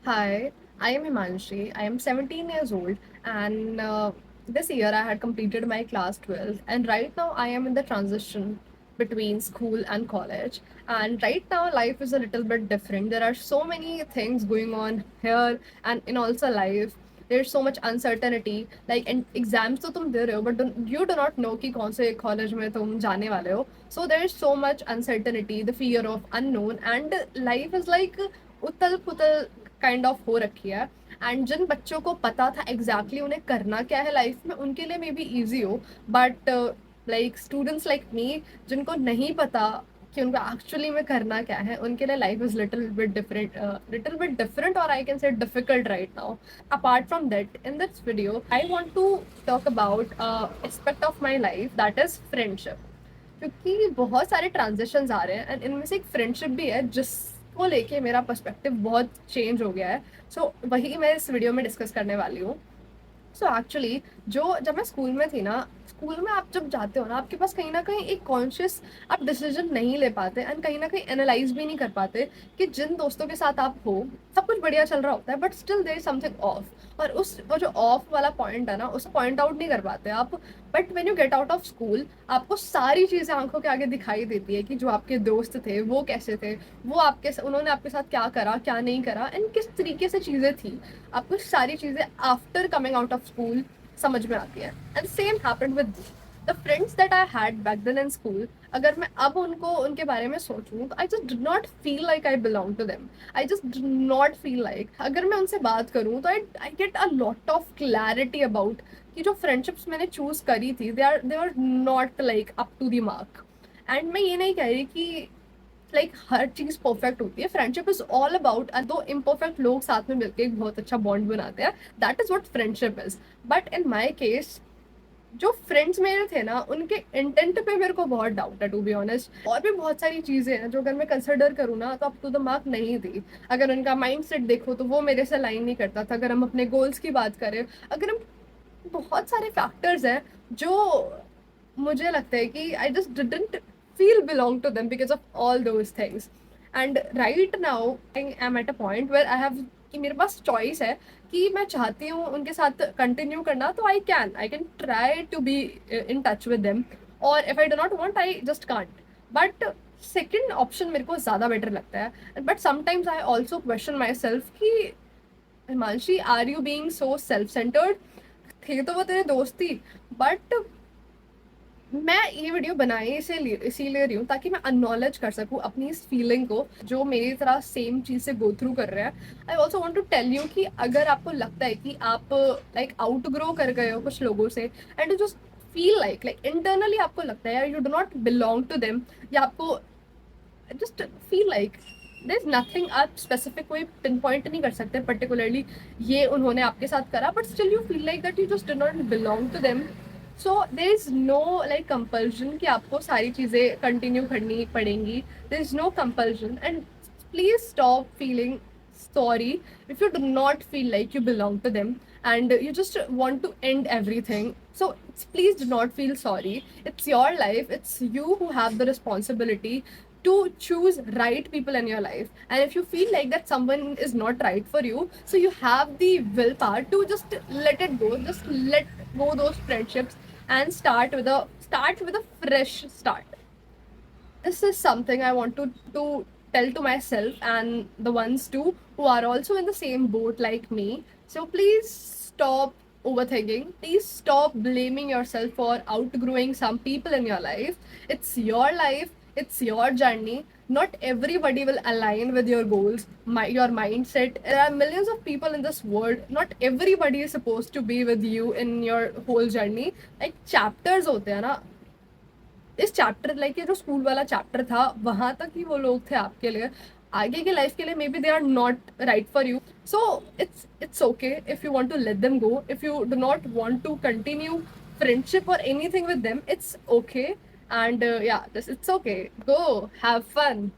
Hi, I am Himanshi. I am 17 years old, and this year I had completed my class 12. And right now, I am in the transition between school and college. And right now, life is a little bit different. There are so many things going on here and in also life. There's so much uncertainty. Like in exams, तो तुम दे रहे हो, but you do not know कि कौन से college में तुम जाने वाले हो. So there is so much uncertainty, the fear of unknown, and life is like उथल पुथल काइंड ऑफ हो रखी है. एंड जिन बच्चों को पता था एग्जैक्टली उन्हें करना क्या है लाइफ में, उनके लिए मे बी ईजी हो. But like students like me, जिनको नहीं पता कि उनको एक्चुअली में करना क्या है, उनके लिए life is little bit different, और I can say difficult right now. Apart from that, in this video I want to talk about aspect of my life, that is friendship. क्योंकि बहुत सारे ट्रांजिशंस आ रहे हैं एंड इनमें से एक friendship भी है जिसको लेके मेरा पर्सपेक्टिव बहुत चेंज हो गया है. सो वही मैं इस वीडियो में डिस्कस करने वाली हूँ. सो एक्चुअली जो जब मैं स्कूल में थी ना, स्कूल में आप जब जाते हो ना, आपके पास कहीं ना कहीं एक कॉन्शियस आप डिसीजन नहीं ले पाते एंड कहीं ना कहीं एनालाइज भी नहीं कर पाते कि जिन दोस्तों के साथ आप हो सब कुछ बढ़िया चल रहा होता है, but still there is something off. और उस वो जो ऑफ वाला पॉइंट है ना, उसे पॉइंट आउट नहीं कर पाते आप. But when you get out of school, आपको सारी चीज़ें आंखों के आगे दिखाई देती है कि जो आपके दोस्त थे वो कैसे थे, वो उन्होंने आपके साथ क्या करा क्या नहीं करा एंड किस तरीके से चीज़ें थी. आपको सारी चीज़ें after coming out of school समझ में आती है. And same happened with the friends that I had back then in school. अगर मैं अब उनके बारे में सोचूं तो I just did not feel like I belong to them. I just did not feel like, अगर मैं उनसे बात करूं तो I get a lot of clarity about कि जो फ्रेंडशिप्स मैंने चूज करी थी दे are not like up to the mark. And मैं ये नहीं कह रही कि हर चीज परफेक्ट होती है. फ्रेंडशिप इज ऑल अबाउट, दो इम्परफेक्ट लोग साथ में मिलकर एक बहुत अच्छा बॉन्ड बनाते हैं. That is what friendship is. But in my case, जो फ्रेंड्स मेरे थे ना, उनके इंटेंट पे मेरे को बहुत डाउट है टू बी ऑनेस्ट. और भी बहुत सारी चीजें हैं जो अगर मैं कंसिडर करूँ ना तो अप टू द मार्क नहीं थी. अगर उनका माइंड सेट देखो तो वो मेरे से लाइन नहीं करता था. अगर हम अपने गोल्स की बात करें, अगर हम, बहुत सारे फैक्टर्स हैं जो मुझे लगता है कि I just didn't feel belong to them because of all those things. And right now I am at a point where I have, कि मेरे पास चॉइस है कि मैं चाहती हूँ उनके साथ कंटिन्यू करना तो I can try to be in touch with them, और if I do not want I just can't. But second option मेरे को ज़्यादा बेटर लगता है. But sometimes I also question myself कि Himanshi, are you being so self centered. थे तो वो तेरे दोस्त थी, बट मैं ये वीडियो बनाई इसीलिए रही हूँ ताकि मैं अनॉलेज कर सकूँ अपनी इस फीलिंग को जो मेरी तरह सेम चीज़ से गो थ्रू कर रहे हैं. I also want to tell you कि अगर आपको लगता है कि आप लाइक आउट ग्रो कर गए हो कुछ लोगों से, and you just feel like internally आपको लगता है you do not belong to them, या आपको just feel like there is nothing, आप स्पेसिफिक कोई पिन पॉइंट नहीं कर सकते पर्टिकुलरली ये उन्होंने आपके साथ करा, but still you feel like that you just do not belong to them. So there is no like compulsion कि आपको सारी चीज़ें कंटिन्यू करनी पड़ेंगी. There is no compulsion. And please stop feeling sorry if you do not feel like you belong to them and you just want to end everything. So please do not feel sorry. It's your life, it's you who have the responsibility to choose right people in your life. And if you feel like that someone is not right for you, so you have the willpower to just let it go, just let go those friendships and start with a fresh start. This is something I want to tell to myself and the ones too who are also in the same boat like me. So please stop overthinking. Please stop blaming yourself for outgrowing some people in your life. It's your life, it's your journey. Not everybody will align with your goals, your mindset. There are millions of people in this world. Not everybody is supposed to be with you in your whole journey. Like chapters होते हैं ना, इस chapter like ये जो school वाला chapter था वहां तक ही वो लोग थे आपके लिए. आगे की लाइफ के लिए maybe they are not right for you. So it's okay if you want to let them go. If you do not want to continue friendship or anything with them, it's okay. And yeah, this it's okay, go have fun.